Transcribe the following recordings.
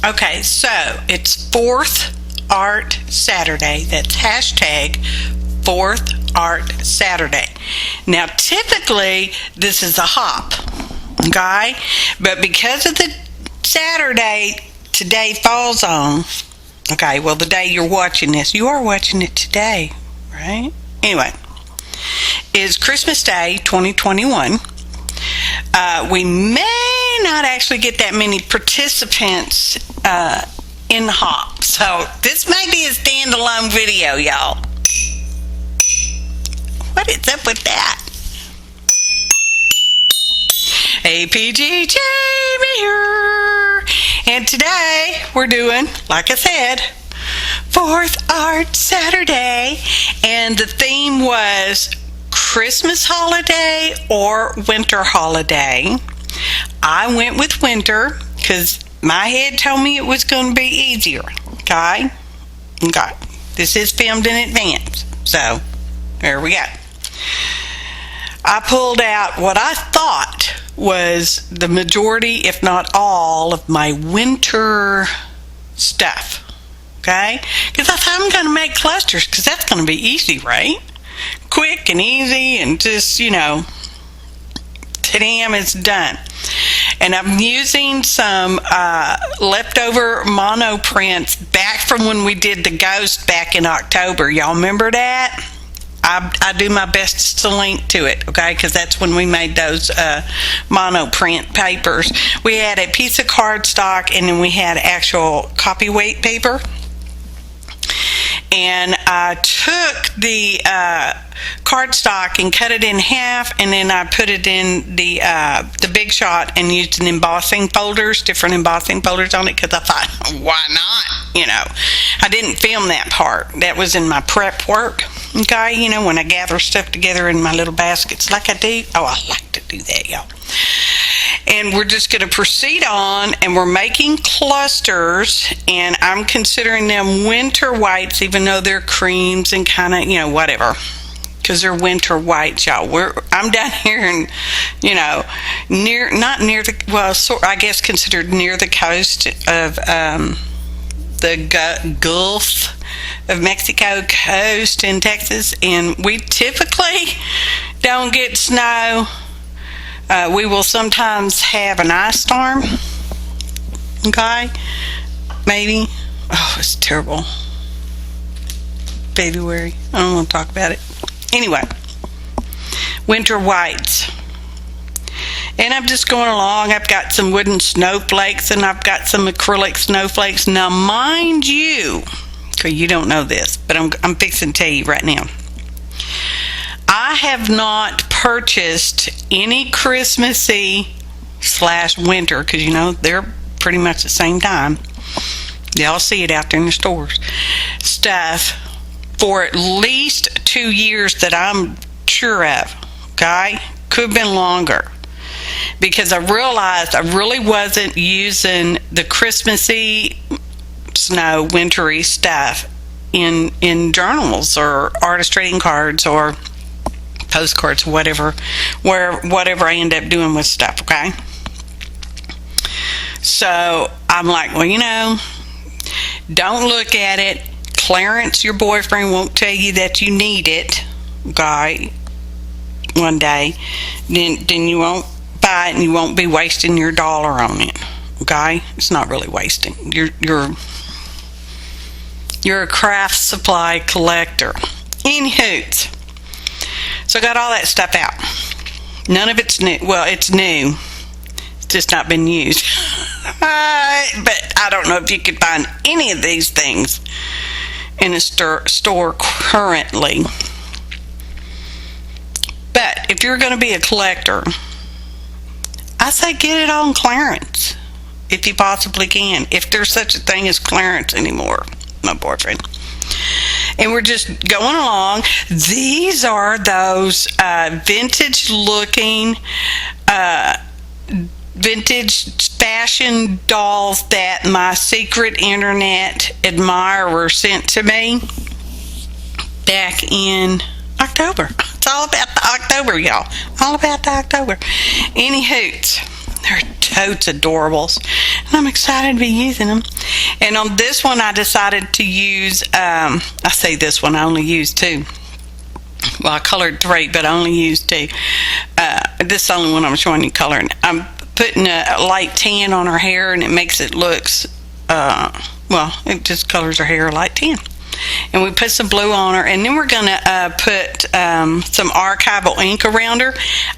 Okay, so it's 4th Art Saturday. That's hashtag 4th Art Saturday. Now, typically, this is a hop, okay? But because of the Saturday today falls on, okay, well, the day you're watching this, you are watching it today, right? Anyway, is Christmas Day 2021. We may not actually get that many participants in the hop, so this may be a standalone video, y'all. What is up with that? APG Jamie here, and today we're doing, like I said, 4th Art Saturday, and the theme was Christmas holiday or winter holiday. I went with winter because my head told me it was going to be easier. Okay. This is filmed in advance, so there we go. I pulled out what I thought was the majority, if not all, of my winter stuff. Okay, because I thought I'm going to make clusters because that's going to be easy, right? Quick and easy, and just, ta-dam, it's done. And I'm using some leftover mono prints back from when we did the ghost back in October. Y'all remember that? I do my best to link to it, okay, because that's when we made those mono print papers. We had a piece of cardstock, and then we had actual copyweight paper. And I took the cardstock and cut it in half, and then I put it in the Big Shot and used different embossing folders on it, because I thought, why not? I didn't film that part. That was in my prep work, okay? When I gather stuff together in my little baskets like I do. Oh, I like to do that, y'all. And we're just going to proceed on, and we're making clusters, and I'm considering them winter whites, even though they're creams and kind of, whatever, because they're winter whites, y'all. I'm down here in, I guess considered near the coast of the Gulf of Mexico coast in Texas, and we typically don't get snow. We will sometimes have an ice storm, okay, maybe. Oh, it's terrible. February. I don't want to talk about it. Anyway, winter whites. And I'm just going along. I've got some wooden snowflakes, and I've got some acrylic snowflakes. Now, mind you, because you don't know this, but I'm fixing to tell you right now. I have not purchased any Christmassy / winter, because they're pretty much the same time. Y'all see it out there in the stores. Stuff for at least 2 years that I'm sure of. Okay? Could have been longer. Because I realized I really wasn't using the Christmassy, snow, wintry stuff in journals or artist trading cards or postcards, whatever I end up doing with stuff, okay? So I'm like, well, don't look at it. Clarence, your boyfriend, won't tell you that you need it, okay, one day. Then you won't buy it, and you won't be wasting your dollar on it, okay? It's not really wasting. You're a craft supply collector. Anywho, so I got all that stuff out. None of it's new. Well, it's new. It's just not been used. But I don't know if you could find any of these things in a store currently. But if you're going to be a collector, I say get it on clearance if you possibly can. If there's such a thing as clearance anymore, my boyfriend. And we're just going along. These are those vintage looking vintage fashion dolls that my secret internet admirer sent to me back in October. It's all about the October, y'all. All about the October. Any hoots. They're totes adorables, and I'm excited to be using them. And on this one, I decided to use, I say this one, I only used 2. Well, I colored 3, but I only used 2. This is the only one I'm showing you coloring. I'm putting a light tan on her hair, and it makes it looks, well, it just colors her hair light tan. And we put some blue on her, and then we're going to put some archival ink around her.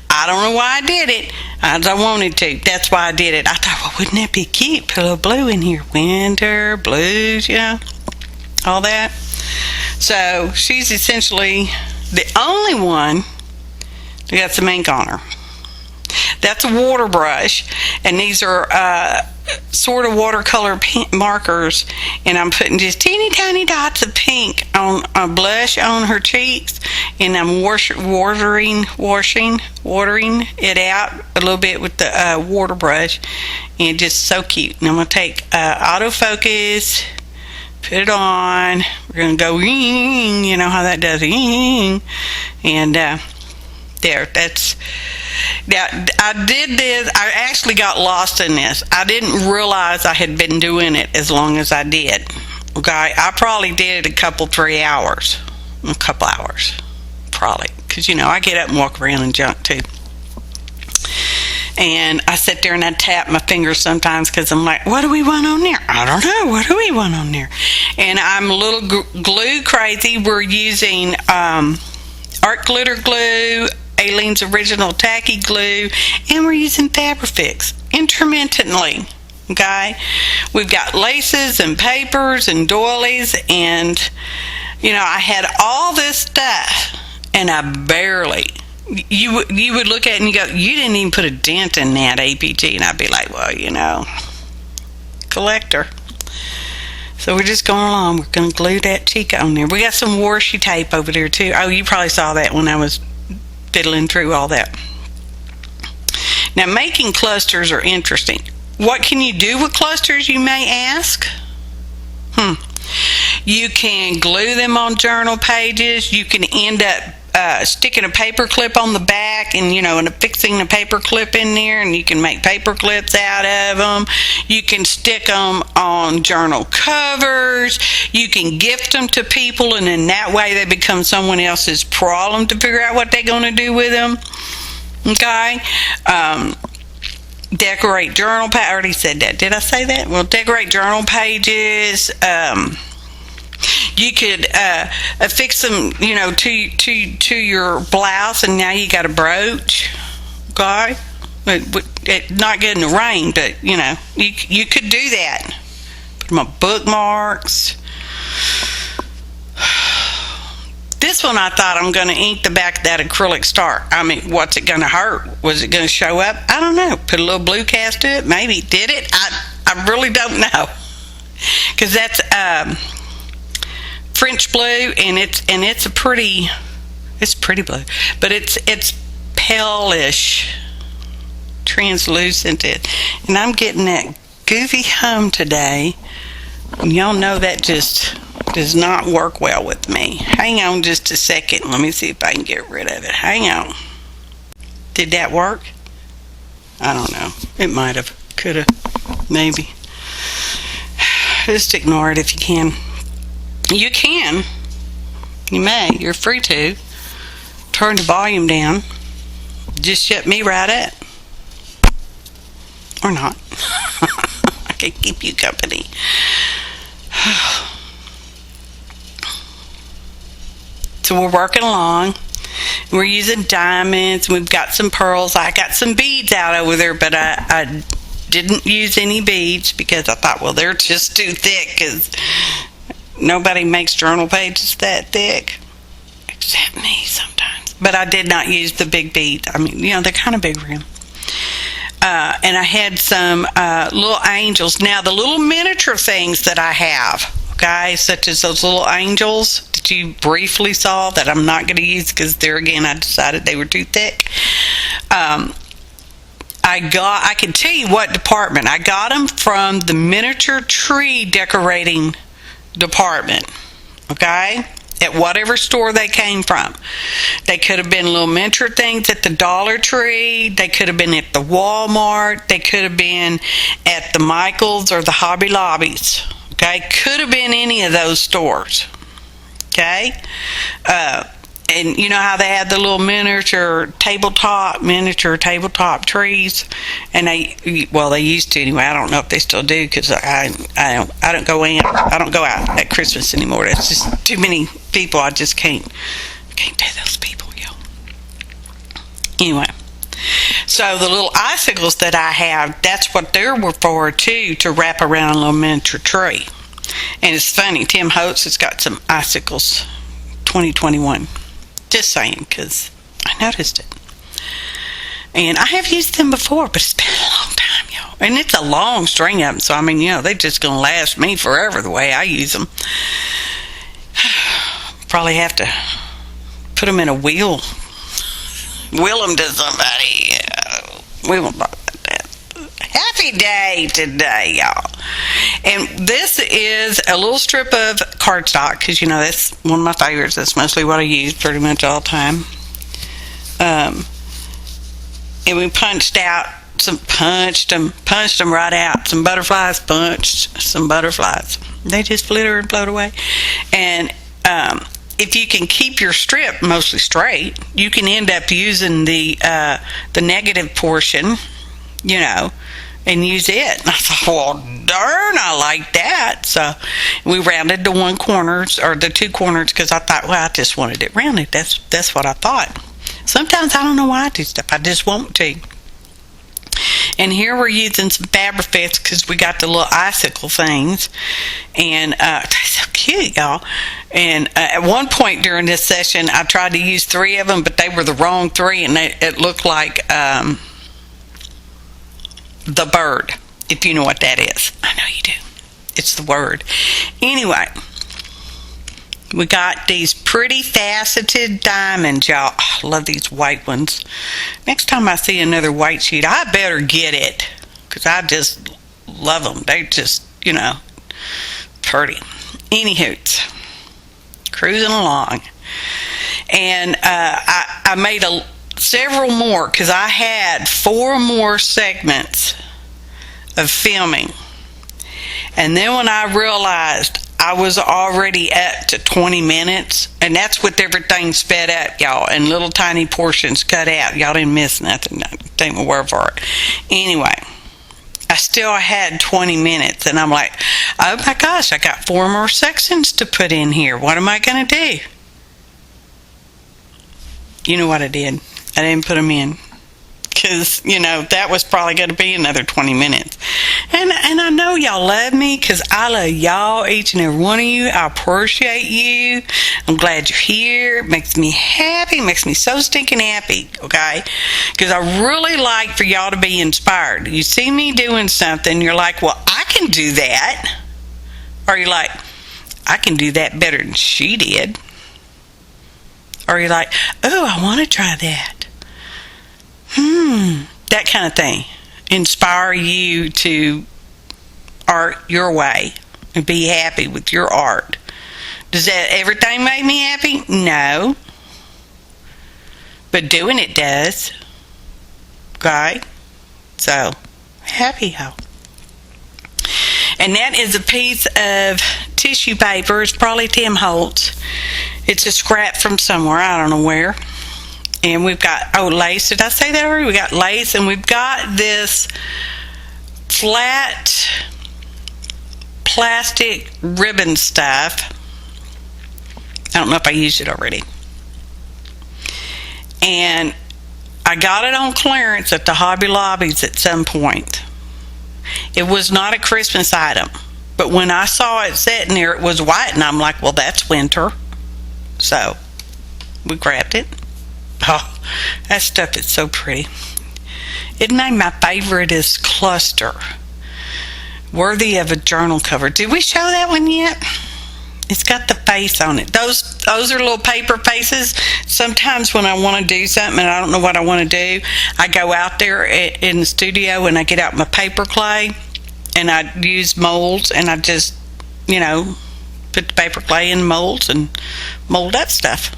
I don't know why I did it. I wanted to. That's why I did it. I thought, well, wouldn't that be cute? Put a little blue in here. Winter, blues, you know, all that. So she's essentially the only one that got some ink on her. That's a water brush, and these are sort of watercolor waters, and I'm putting just teeny tiny dots of pink on a blush on her cheeks, and I'm watering it out a little bit with the water brush, and just so cute. And I'm going to take autofocus, put it on. We're going to go, you know how that does, and there, that's. Now, I did this, I actually got lost in this. I didn't realize I had been doing it as long as I did. Okay, I probably did it 3 hours. A couple hours, probably. Because, you know, I get up and walk around and junk, too. And I sit there and I tap my fingers sometimes because I'm like, what do we want on there? I don't know. What do we want on there? And I'm a little glue crazy. We're using art glitter glue, Aleene's original Tacky glue, and we're using FrabricFix intermittently. Okay, we've got laces and papers and doilies, and you know, I had all this stuff, and I barely. You would look at it and you go, you didn't even put a dent in that APG, and I'd be like, well, you know, collector. So we're just going along. We're going to glue that cheek on there. We got some washi tape over there too. Oh, you probably saw that when I was fiddling through all that. Now, making clusters are interesting. What can you do with clusters, you may ask? You can glue them on journal pages. You can end up sticking a paper clip on the back and, you know, and affixing a paper clip in there, and you can make paper clips out of them. You can stick them on journal covers. You can gift them to people, and in that way they become someone else's problem to figure out what they're going to do with them. Okay? Decorate journal pages. I already said that. Did I say that? Well, decorate journal pages. You could affix them, you know, to your blouse, and now you got a brooch. Okay, not good in the rain, but you know, you could do that. Put them on bookmarks. This one, I thought, I'm going to ink the back of that acrylic star. I mean, what's it going to hurt? Was it going to show up? I don't know. Put a little blue cast to it. Maybe. Did it? I really don't know, because that's French blue, and it's a pretty, it's pretty blue, but it's palish, translucent. And I'm getting that goofy hum today, and y'all know that just does not work well with me. Hang on just a second. Let me see if I can get rid of it. Hang on. Did that work? I don't know. It might have. Could have. Maybe. Just ignore it if you can. You can. You may. You're free to. Turn the volume down. Just shut me right up. Or not. I can keep you company. So we're working along. We're using diamonds. We've got some pearls. I got some beads out over there, but I didn't use any beads because I thought, well, they're just too thick, because nobody makes journal pages that thick, except me sometimes. But I did not use the big bead. I mean, you know, they're kind of big around. And I had some little angels. Now, the little miniature things that I have, okay, such as those little angels that you briefly saw that I'm not going to use because there again I decided they were too thick. I can tell you what department. I got them from the miniature tree decorating department. Okay, at whatever store they came from. They could have been little miniature things at the Dollar Tree. They could have been at the Walmart. They could have been at the Michaels or the Hobby Lobbies. Okay, could have been any of those stores. Okay, and you know how they had the little miniature tabletop trees, and they used to anyway. I don't know if they still do, because I don't go out at Christmas anymore. There's just too many people. I just can't do those people, yo. Anyway, so the little icicles that I have, that's what they were for too, to wrap around a little miniature tree. And it's funny, Tim Holtz has got some icicles 2021. Just saying, because I noticed it. And I have used them before, but it's been a long time, y'all. And it's a long string of them, so I mean, they're just going to last me forever the way I use them. Probably have to put them in a wheel them to somebody. We won't talk about that. Happy day today, y'all. And this is a little strip of cardstock, because that's one of my favorites. That's mostly what I use pretty much all the time. And we punched them right out. Some butterflies, punched some butterflies. They just flitter and float away. And if you can keep your strip mostly straight, you can end up using the negative portion, and use it. And I thought, well, darn, I like that. So we rounded the one corners, or the two corners, because I thought, well, I just wanted it rounded. That's what I thought. Sometimes I don't know why I do stuff. I just want to. And here we're using some FrabricFix, because we got the little icicle things. And they're so cute, y'all. And at one point during this session, I tried to use 3 of them, but they were the wrong 3, and it looked like the bird, if you know what that is. I know you do. It's the word. Anyway, we got these pretty faceted diamonds, y'all. Oh, I love these white ones. Next time I see another white sheet, I better get it, because I just love them. They're just, pretty. Anywho, cruising along. And I made several more, because I had 4 more segments of filming. And then when I realized I was already up to 20 minutes, and that's with everything sped up, y'all, and little tiny portions cut out. Y'all didn't miss nothing. Take my word for it. Anyway, I still had 20 minutes, and I'm like, oh my gosh, I got 4 more sections to put in here. What am I going to do? You know what I did? I didn't put them in, because that was probably going to be another 20 minutes. And I know y'all love me, because I love y'all, each and every one of you. I appreciate you. I'm glad you're here. It makes me happy. It makes me so stinking happy, okay? Because I really like for y'all to be inspired. You see me doing something, you're like, well, I can do that. Or you're like, I can do that better than she did. Or you're like, oh, I want to try that. That kind of thing. Inspire you to art your way and be happy with your art. Does that everything make me happy? No. But doing it does. Okay? So, happy ho. And that is a piece of tissue paper. It's probably Tim Holtz. It's a scrap from somewhere. I don't know where. And we've got, lace. Did I say that already? We got lace, and we've got this flat plastic ribbon stuff. I don't know if I used it already. And I got it on clearance at the Hobby Lobbies at some point. It was not a Christmas item, but when I saw it sitting there, it was white, and I'm like, well, that's winter. So we grabbed it. Oh, that stuff is so pretty. It made my favorite is cluster. Worthy of a journal cover. Did we show that one yet? It's got the face on it. Those are little paper faces. Sometimes when I want to do something and I don't know what I want to do, I go out there in the studio and I get out my paper clay and I use molds and I just, put the paper clay in molds and mold that stuff.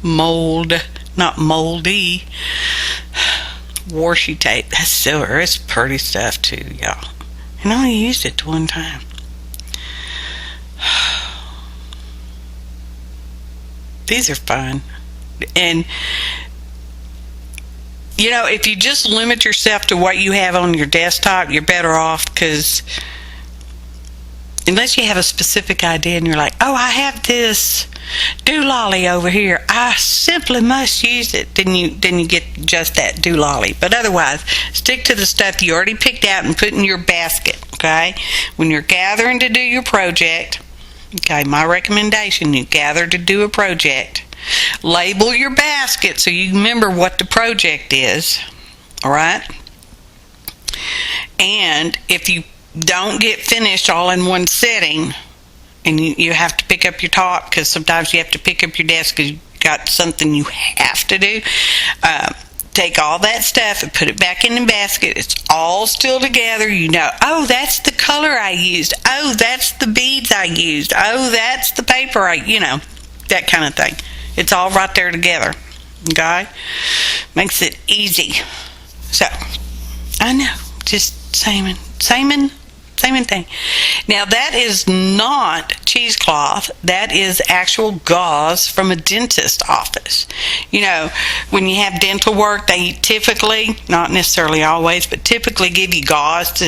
Mold, not moldy. Washi tape. That's silver. It's pretty stuff too, y'all. And I only used it one time. These are fun. And you know, if you just limit yourself to what you have on your desktop, you're better off, because unless you have a specific idea and you're like, oh, I have this doolally over here, I simply must use it, then you get just that doolally. But otherwise, stick to the stuff you already picked out and put in your basket, okay? When you're gathering to do your project, okay, my recommendation, you gather to do a project, label your basket so you remember what the project is, all right? And if you don't get finished all in one sitting, and you have to pick up your top, because sometimes you have to pick up your desk because you've got something you have to do, take all that stuff and put it back in the basket. It's all still together. You know, oh, that's the color I used. Oh, that's the beads I used. Oh, that's the paper that kind of thing. It's all right there together, okay? Makes it easy. So, I know, just same thing. Now, that is not cheesecloth. That is actual gauze from a dentist office. You know, when you have dental work, they typically, not necessarily always, but typically give you gauze to,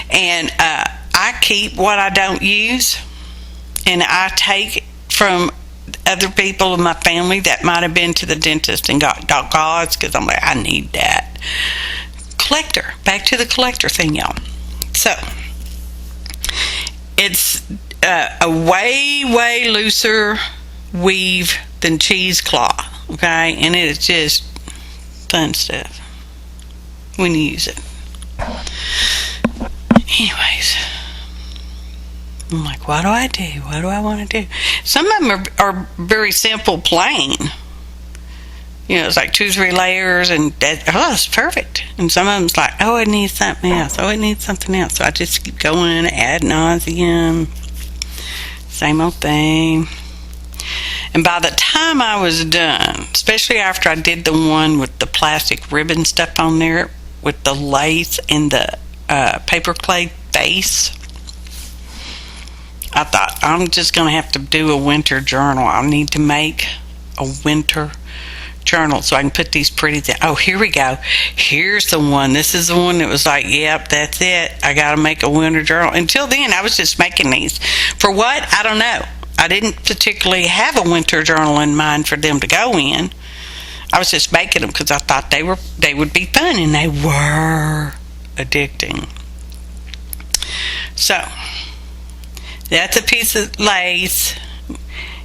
and I keep what I don't use, and I take from other people in my family that might have been to the dentist and got gauze, because I'm like, I need that. Collector, back to the collector thing, y'all. So it's a way looser weave than cheesecloth, okay? And it is just fun stuff when you use it. Anyways, I'm like, what do I do? What do I want to do? Some of them are very simple, plain. You know, it's like 2-3 layers, and it's perfect. And some of them's like, oh, it needs something else. Oh, it needs something else. So I just keep going ad nauseum. Same old thing. And by the time I was done, especially after I did the one with the plastic ribbon stuff on there, with the lace and the paper clay base, I thought, I'm just going to have to do a winter journal. I need to make a winter journal so I can put these pretty things. Oh, here we go. Here's the one. This is the one that was like, yep, that's it. I got to make a winter journal. Until then, I was just making these. For what? I don't know. I didn't particularly have a winter journal in mind for them to go in. I was just making them because I thought they would be fun, and they were addicting. So that's a piece of lace,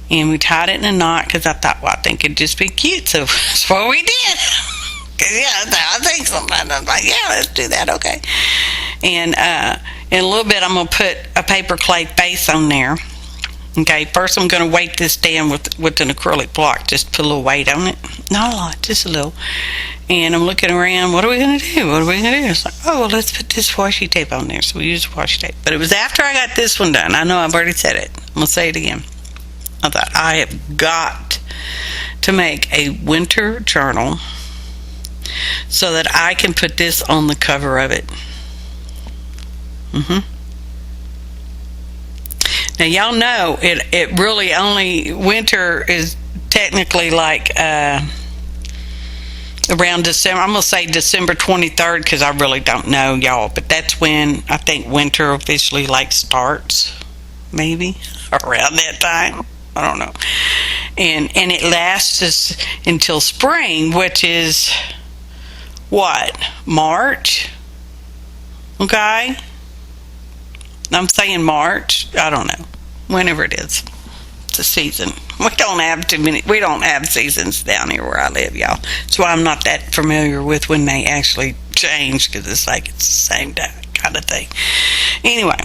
and we tied it in a knot because I thought, well, I think it'd just be cute, so that's what we did. Because, I think sometimes I was like, yeah, let's do that, okay. And in a little bit, I'm going to put a paper clay face on there. Okay, first I'm going to weight this down with an acrylic block, just put a little weight on it. Not a lot, just a little. And I'm looking around, what are we going to do? What are we going to do? It's like, oh, well, let's put this washi tape on there. So we use washi tape. But it was after I got this one done. I know I've already said it. I'm going to say it again. I thought, I have got to make a winter journal so that I can put this on the cover of it. Now, y'all know it really only, winter is technically like around December. I'm going to say December 23rd because I really don't know, y'all. But that's when I think winter officially like starts, maybe around that time. I don't know. And it lasts us until spring, which is what? March? Okay? I'm saying March. I don't know. Whenever it is. It's a season. We don't have seasons down here where I live, y'all. That's why I'm not that familiar with when they actually change, because it's like it's the same kind of thing. Anyway,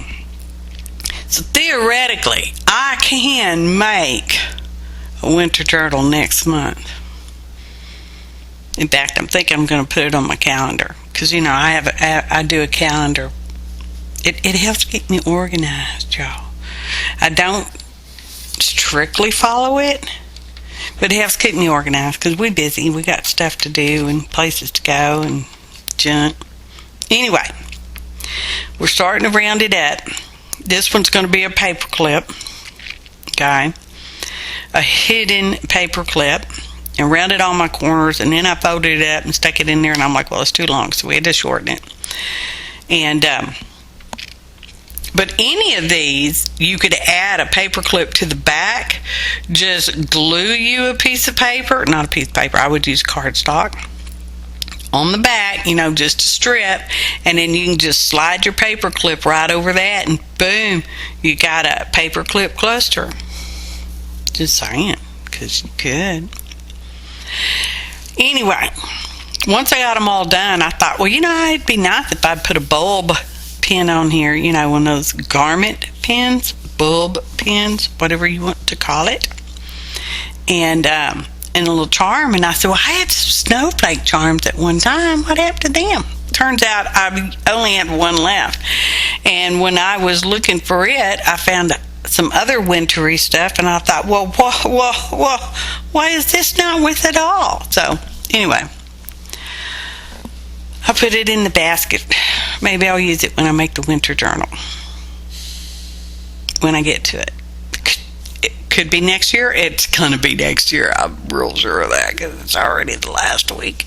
so theoretically, I can make a winter journal next month. In fact, I'm thinking I'm going to put it on my calendar, because I do a calendar It helps keep me organized, y'all. I don't strictly follow it, but it helps keep me organized because we're busy. We got stuff to do and places to go and junk. Anyway, we're starting to round it up. This one's going to be a paper clip, okay? A hidden paper clip, and rounded all my corners, and then I folded it up and stuck it in there, and I'm like, well, it's too long, so we had to shorten it. And but any of these, you could add a paper clip to the back. Just glue you a piece of paper, not a piece of paper, I would use cardstock on the back, just a strip, and then you can just slide your paper clip right over that, and boom, you got a paper clip cluster. Just saying, because you could. Anyway, once I got them all done, I thought, well, it'd be nice if I'd put a bulb pin on here, one of those garment pins, bulb pins, whatever you want to call it, and a little charm. And I said, well, I had some Snowflake Charms at one time. What happened to them? Turns out I only had one left. And when I was looking for it, I found some other wintry stuff, and I thought, well, why is this not with it all? So anyway, I put it in the basket. Maybe I'll use it when I make the winter journal, when I get to it. It could be next year. It's gonna be next year. I'm real sure of that because it's already the last week,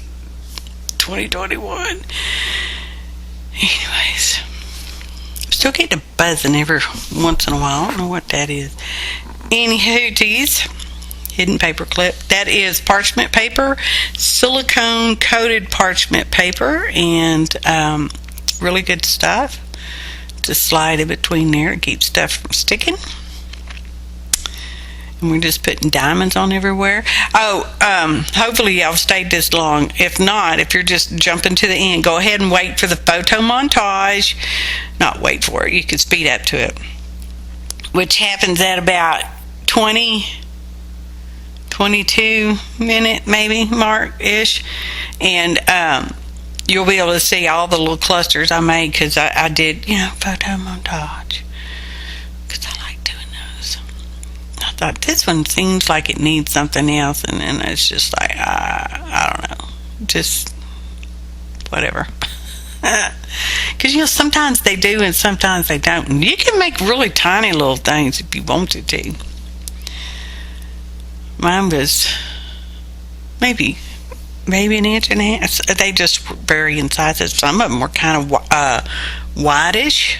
2021. Anyways, still getting a buzzing every once in a while. I don't know what that is. Any hooties, hidden paper clip. That is parchment paper, silicone coated parchment paper, and really good stuff. Just slide it between there. It keeps stuff from sticking. And we're just putting diamonds on everywhere. Hopefully y'all stayed this long. If not, if you're just jumping to the end, go ahead and wait for the photo montage. Not wait for it. You can speed up to it, which happens at about 22 minute maybe mark-ish. And you'll be able to see all the little clusters I made because I did, photo montage. Because I like doing those. I thought this one seems like it needs something else, and then it's just like, I don't know. Just whatever. Because, sometimes they do and sometimes they don't. And you can make really tiny little things if you wanted to. Mine was maybe an inch and a half. They just vary in sizes. Some of them were kind of whitish.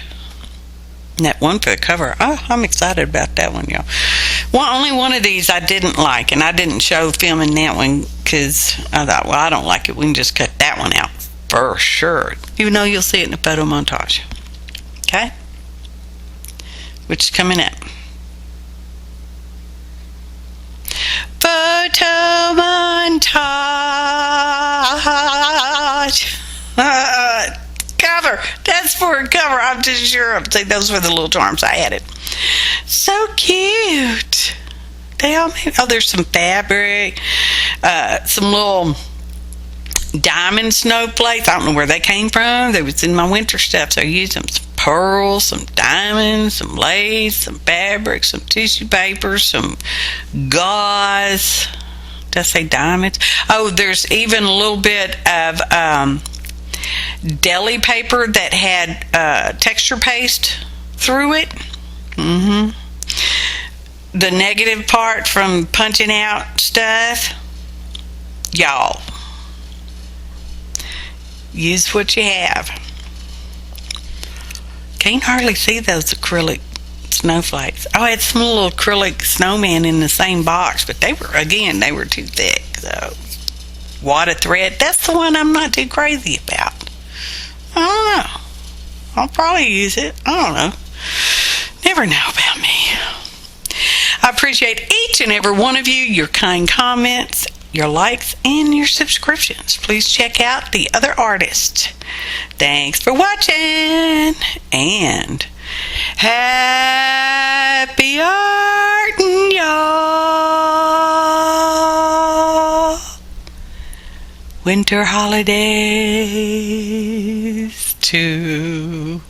And that one for the cover, I'm excited about that one, y'all. Well, only one of these I didn't like, and I didn't show filming that one because I thought, well, I don't like it. We can just cut that one out for sure, even though you'll see it in the photo montage. Okay? Which is coming up. Photo montage. Cover. That's for a cover. I'm just sure. Those were the little charms I added. So cute. They all made. There's some fabric. Some little diamond snowflakes. I don't know where they came from. They was in my winter stuff, so I used them. Some pearls, some diamonds, some lace, some fabric, some tissue paper, some gauze. Did I say diamonds? There's even a little bit of deli paper that had texture paste through it. The negative part from punching out stuff. Y'all, use what you have. Can't hardly see those acrylic snowflakes. I had some little acrylic snowman in the same box, but they were too thick. So, water thread, that's the one I'm not too crazy about. I don't know. I'll probably use it. I don't know. Never know about me. I appreciate each and every one of you, your kind comments, your likes, and your subscriptions. Please check out the other artists. Thanks for watching, and happy arting, y'all. Winter holidays too.